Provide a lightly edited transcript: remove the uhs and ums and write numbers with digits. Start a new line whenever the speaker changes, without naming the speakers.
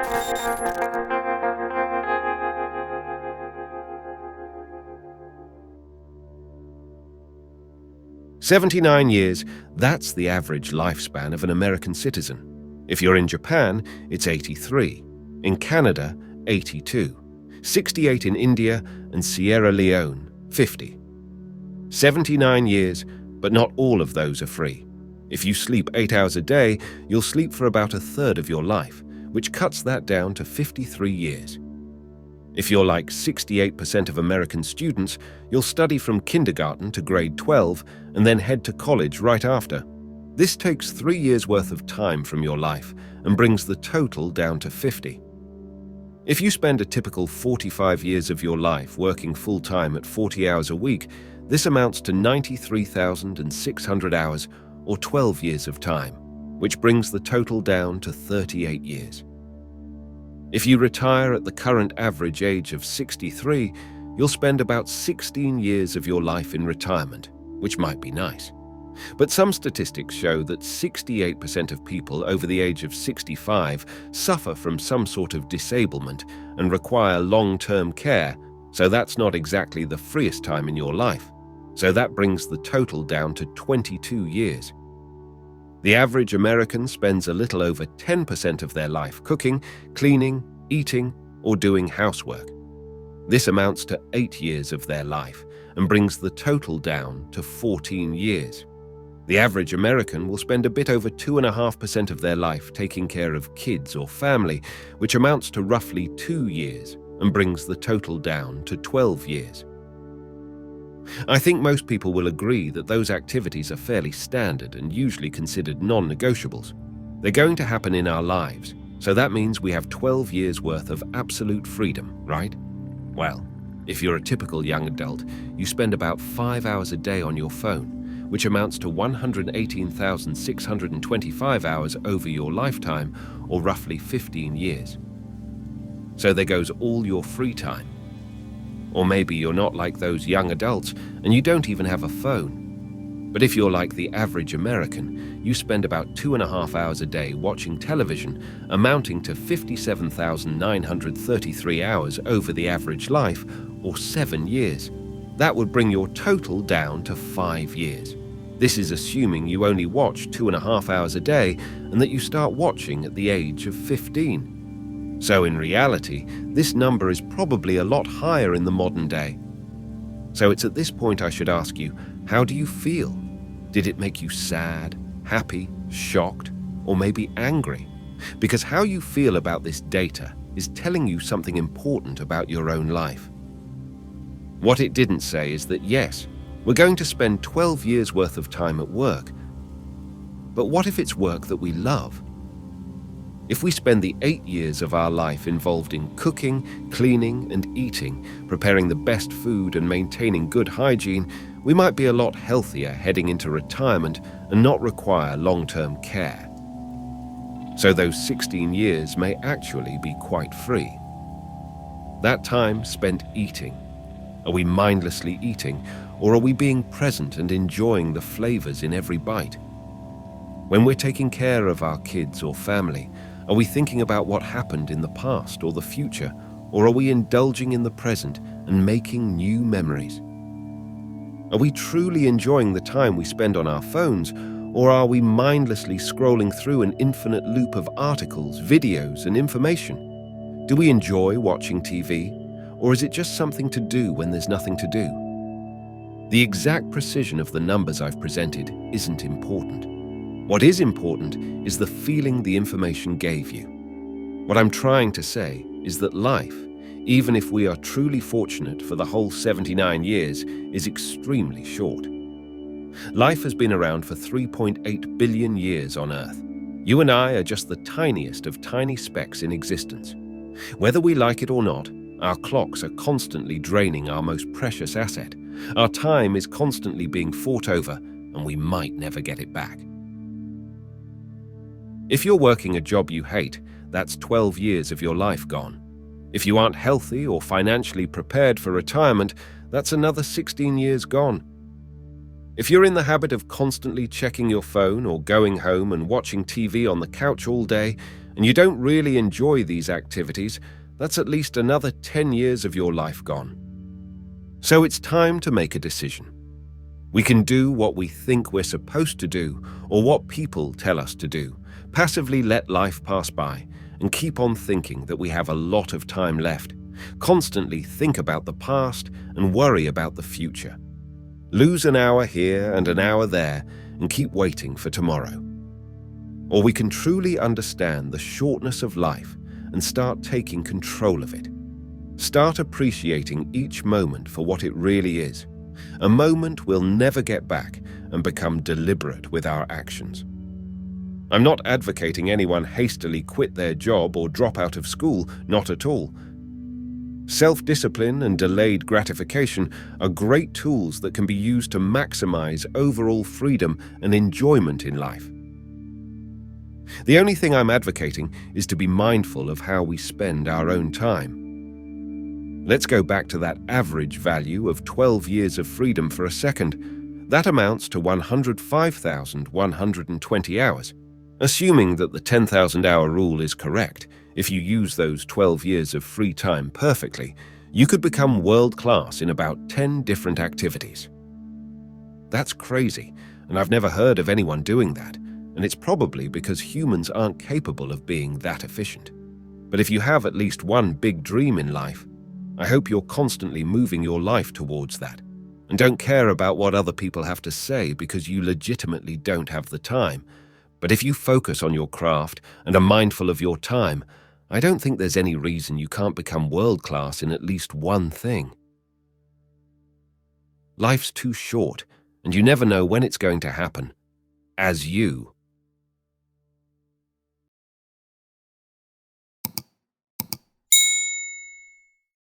"79 years, that's the average lifespan of an American citizen. If you're in Japan, it's 83. In Canada, 82. 68 in India, and Sierra Leone, 50. 79 years, but not all of those are free. If you sleep 8 hours a day, you'll sleep for about a third of your life, which cuts that down to 53 years. If you're like 68% of American students, you'll study from kindergarten to grade 12 and then head to college right after. This takes 3 years' worth of time from your life and brings the total down to 50. If you spend a typical 45 years of your life working full-time at 40 hours a week, this amounts to 93,600 hours or 12 years of time, which brings the total down to 38 years. If you retire at the current average age of 63, you'll spend about 16 years of your life in retirement, which might be nice. But some statistics show that 68% of people over the age of 65 suffer from some sort of disablement and require long-term care, so that's not exactly the freest time in your life. So that brings the total down to 22 years. The average American spends a little over 10% of their life cooking, cleaning, eating, or doing housework. This amounts to 8 years of their life and brings the total down to 14 years. The average American will spend a bit over 2.5% of their life taking care of kids or family, which amounts to roughly 2 years and brings the total down to 12 years. I think most people will agree that those activities are fairly standard and usually considered non-negotiables. They're going to happen in our lives, so that means we have 12 years' worth of absolute freedom, right? Well, if you're a typical young adult, you spend about 5 hours a day on your phone, which amounts to 118,625 hours over your lifetime, or roughly 15 years. So there goes all your free time. Or maybe you're not like those young adults and you don't even have a phone. But if you're like the average American, you spend about 2.5 hours a day watching television, amounting to 57,933 hours over the average life, or 7 years. That would bring your total down to 5 years. This is assuming you only watch 2.5 hours a day and that you start watching at the age of 15. So in reality, this number is probably a lot higher in the modern day. So it's at this point I should ask you, how do you feel? Did it make you sad, happy, shocked, or maybe angry? Because how you feel about this data is telling you something important about your own life. What it didn't say is that yes, we're going to spend 12 years worth of time at work. But what if it's work that we love? If we spend the 8 years of our life involved in cooking, cleaning, and eating, preparing the best food and maintaining good hygiene, we might be a lot healthier heading into retirement and not require long-term care. So those 16 years may actually be quite free. That time spent eating. Are we mindlessly eating, or are we being present and enjoying the flavors in every bite? When we're taking care of our kids or family, are we thinking about what happened in the past or the future, or are we indulging in the present and making new memories? Are we truly enjoying the time we spend on our phones, or are we mindlessly scrolling through an infinite loop of articles, videos, and information? Do we enjoy watching TV, or is it just something to do when there's nothing to do? The exact precision of the numbers I've presented isn't important. What is important is the feeling the information gave you. What I'm trying to say is that life, even if we are truly fortunate for the whole 79 years, is extremely short. Life has been around for 3.8 billion years on Earth. You and I are just the tiniest of tiny specks in existence. Whether we like it or not, our clocks are constantly draining our most precious asset. Our time is constantly being fought over, and we might never get it back. If you're working a job you hate, that's 12 years of your life gone. If you aren't healthy or financially prepared for retirement, that's another 16 years gone. If you're in the habit of constantly checking your phone or going home and watching TV on the couch all day, and you don't really enjoy these activities, that's at least another 10 years of your life gone. So it's time to make a decision. We can do what we think we're supposed to do or what people tell us to do, passively let life pass by, and keep on thinking that we have a lot of time left, constantly think about the past and worry about the future. Lose an hour here and an hour there and keep waiting for tomorrow. Or we can truly understand the shortness of life and start taking control of it. Start appreciating each moment for what it really is, a moment we'll never get back, and become deliberate with our actions. I'm not advocating anyone hastily quit their job or drop out of school, not at all. Self-discipline and delayed gratification are great tools that can be used to maximize overall freedom and enjoyment in life. The only thing I'm advocating is to be mindful of how we spend our own time. Let's go back to that average value of 12 years of freedom for a second. That amounts to 105,120 hours. Assuming that the 10,000-hour rule is correct, if you use those 12 years of free time perfectly, you could become world-class in about 10 different activities. That's crazy, and I've never heard of anyone doing that, and it's probably because humans aren't capable of being that efficient. But if you have at least one big dream in life, I hope you're constantly moving your life towards that, and don't care about what other people have to say because you legitimately don't have the time. But if you focus on your craft and are mindful of your time, I don't think there's any reason you can't become world-class in at least one thing. Life's too short, and you never know when it's going to happen. As you.